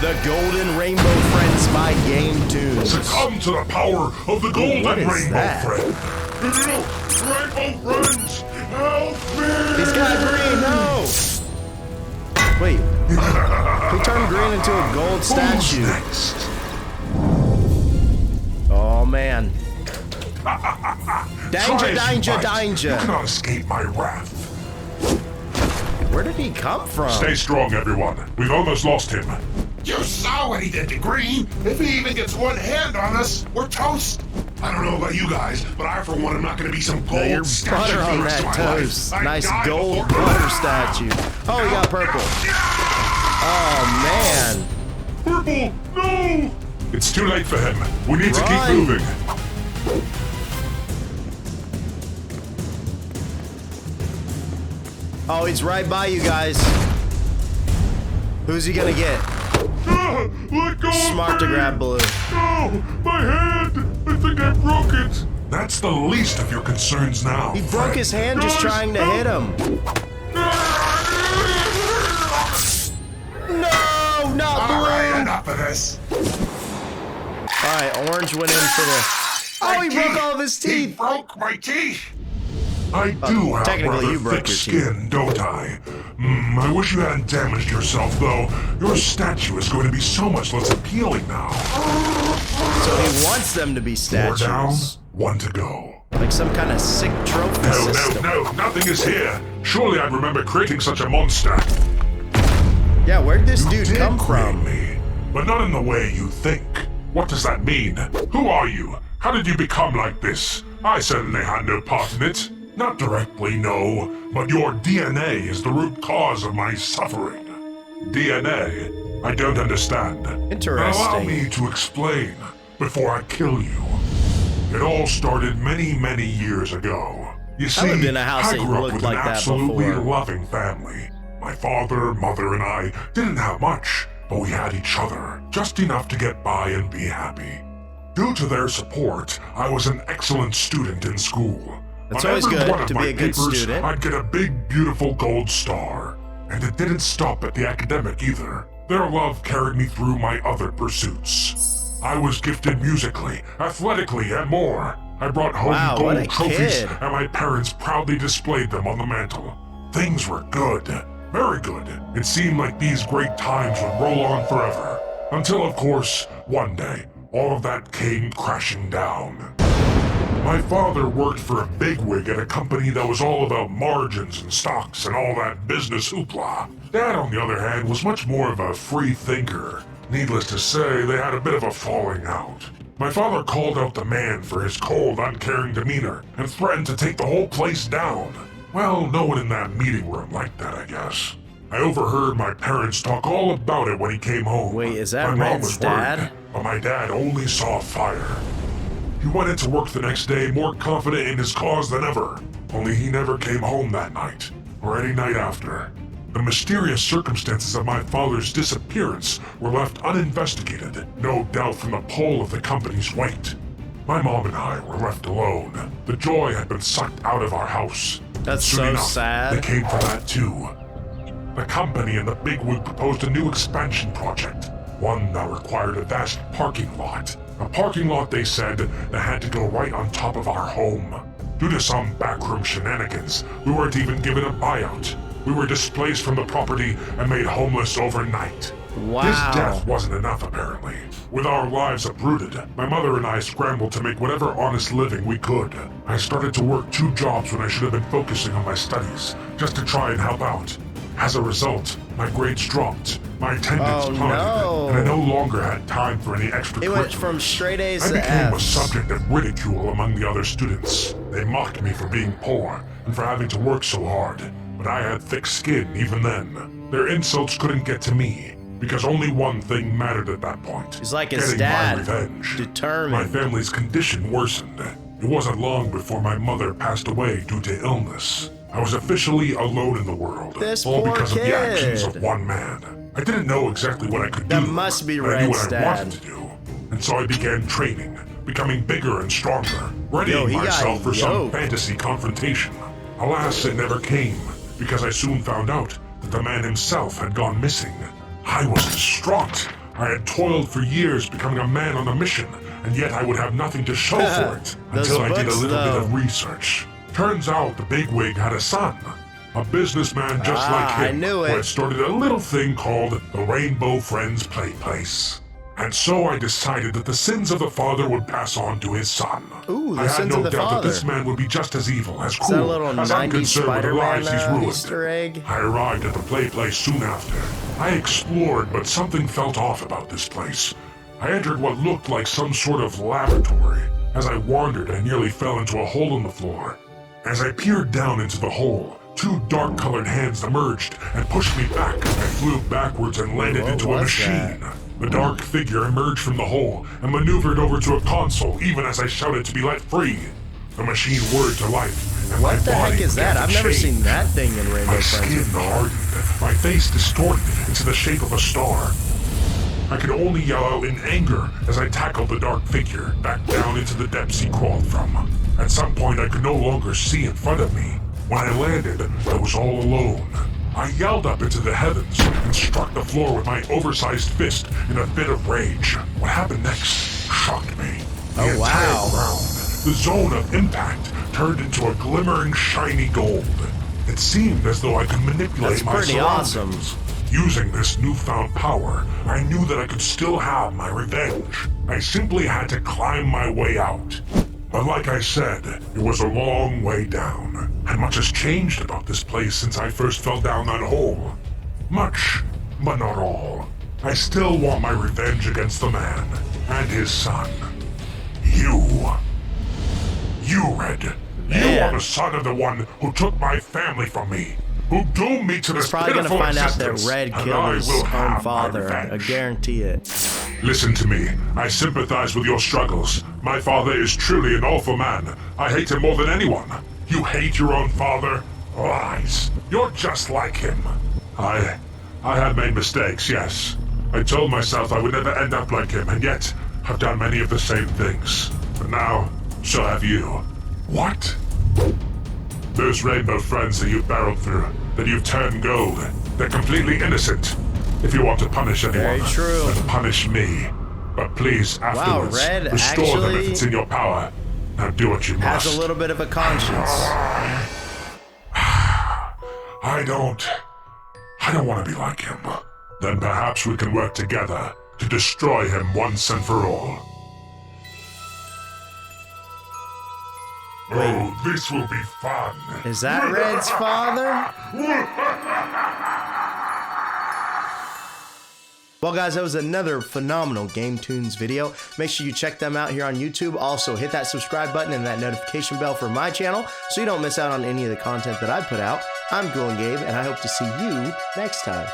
The Golden Rainbow Friends by Game Tunes. Succumb to the power of the Golden Rainbow Friend. Rainbow Friends, help me! He's got green, no! Wait, he turned green into a gold statue. Next? Oh man. Danger, danger, You danger. cannot escape my wrath. Where did he come from? Stay strong, everyone. We've almost lost him. You saw what he did to Green. If he even gets one hand on us, we're toast. I don't know about you guys, but I, for one, am not going to be some gold You're statue butter for on the rest of that my toast. life. I Nice die gold before- butter statue. Oh, he got purple. Oh man. Purple, no! It's too late for him. We need to keep Run. moving. Oh, he's right by you guys. Who's he gonna get? Let go Smart of to me. grab Blue. No, my hand! I think I broke it. That's the least of your concerns now. He broke his hand just trying to hit him. No, not All right, Blue. enough of this. All right, Orange went in for the. Oh, he broke all of his He teeth. broke my teeth. I do have technically rather you broke thick your teeth. skin, don't I? I wish you hadn't damaged yourself, though. Your statue is going to be so much less appealing now. So he wants them to be 4 down, statues. 1 to go. Like some kind of sick trophy No, system. no, no, nothing is here. Surely I remember creating such a monster. Yeah, where'd this You dude did come create from? me, but not in the way you think. What does that mean? Who are you? How did you become like this? I certainly had no part in it. Not directly, no, but your DNA is the root cause of my suffering. DNA? I don't understand. Interesting. Allow me to explain before I kill you. It all started many, many years ago. You see, lived in a house I that grew up looked with like an that absolutely before. loving family. My father, mother, and I didn't have much, but we had each other, just enough to get by and be happy. Due to their support, I was an excellent student in school. That's On always every good one of to my be a good papers, student. I'd get a big, beautiful gold star. And it didn't stop at the academic either. Their love carried me through my other pursuits. I was gifted musically, athletically, and more. I brought home Wow, what a gold trophies, kid. and my parents proudly displayed them on the mantle. Things were good, very good. It seemed like these great times would roll on forever. Until, of course, one day, all of that came crashing down. My father worked for a bigwig at a company that was all about margins and stocks and all that business hoopla. Dad, on the other hand, was much more of a free thinker. Needless to say, they had a bit of a falling out. My father called out the man for his cold, uncaring demeanor and threatened to take the whole place down. Well, no one in that meeting room liked that, I guess. I overheard my parents talk all about it when he came home. Wait, is that my mom Red's was dad? worried, but my dad only saw fire. He went into work the next day more confident in his cause than ever, only he never came home that night, or any night after. The mysterious circumstances of my father's disappearance were left uninvestigated, no doubt from the pull of the company's weight. My mom and I were left alone. The joy had been sucked out of our house. That's Soon so enough, sad. They came for that too. The company and the bigwig proposed a new expansion project, one that required a vast parking lot. A parking lot, they said, that had to go right on top of our home. Due to some backroom shenanigans, we weren't even given a buyout. We were displaced from the property and made homeless overnight. Wow. This death wasn't enough, apparently. With our lives uprooted, my mother and I scrambled to make whatever honest living we could. I started to work 2 jobs when I should have been focusing on my studies, just to try and help out. As a result, my grades dropped, my attendance Oh, plummeted, no. and I no longer had time for any extra It went from straight A's I to became a F's. subject of ridicule among the other students. They mocked me for being poor and for having to work so hard, but I had thick skin even then. Their insults couldn't get to me, because only one thing mattered at that point. He's like his getting dad, my revenge. determined. My family's condition worsened. It wasn't long before my mother passed away due to illness. I was officially alone in the world, This all poor because of the actions kid. of one man. I didn't know exactly what I could That do. must be but I knew Red's what I dad. wanted to do. And so I began training, becoming bigger and stronger, readying he got myself for some yoked. fantasy confrontation. Alas, it never came, because I soon found out that the man himself had gone missing. I was distraught. I had toiled for years becoming a man on a mission, and yet I would have nothing to show for it until I did a little bit of research. Turns out the bigwig had a son, a businessman just like him, I knew it. who had started a little thing called the Rainbow Friends Play Place. And so I decided that the sins of the father would pass on to his son. Ooh, the I had sins no of the doubt father. that this man would be just as evil, as Is that a cruel, little as 90s unconcerned with the Spider-Man lives he's ruined. Easter egg? I arrived at the play place soon after. I explored, but something felt off about this place. I entered what looked like some sort of laboratory. As I wandered, I nearly fell into a hole in the floor. As I peered down into the hole, two dark-colored hands emerged and pushed me back. I flew backwards and landed What into a was machine. that? The dark figure emerged from the hole and maneuvered over to a console even as I shouted to be let free. The machine whirred to life, and my What the body heck is began that? to I've never change. seen that thing in Rainbow My Friends skin before. hardened, my face distorted into the shape of a star. I could only yell out in anger as I tackled the dark figure back down into the depths he crawled from. At some point, I could no longer see in front of me. When I landed, I was all alone. I yelled up into the heavens and struck the floor with my oversized fist in a fit of rage. What happened next shocked me. The Oh, wow. entire ground, the zone of impact, turned into a glimmering shiny gold. It seemed as though I could manipulate That's my pretty surroundings. awesome. Using this newfound power, I knew that I could still have my revenge. I simply had to climb my way out. But like I said, it was a long way down, and much has changed about this place since I first fell down that hole. Much, but not all. I still want my revenge against the man and his son. You, Red. You Man. are the son of the one who took my family from me, who doomed me to this Probably gonna pitiful find out existence, that Red and killed I his will own have my father. I revenge. guarantee it. Listen to me. I sympathize with your struggles. My father is truly an awful man. I hate him more than anyone. You hate your own father? Lies. You're just like him. I have made mistakes, yes. I told myself I would never end up like him, and yet I've done many of the same things. But now, so have you. What? Those rainbow friends that you've barreled through, that you've turned gold, they're completely innocent. If you want to punish anyone, Very true. then punish me. But please, afterwards, Red restore them if actually it's in your power. Now do what you Has must. a little bit of a conscience. I don't want to be like him. Then perhaps we can work together to destroy him once and for all. Oh, this will be fun. Is that Red's father? Well guys, that was another phenomenal Game Tunes video. Make sure you check them out here on YouTube. Also hit that subscribe button and that notification bell for my channel so you don't miss out on any of the content that I put out. I'm Golden Gabe and I hope to see you next time.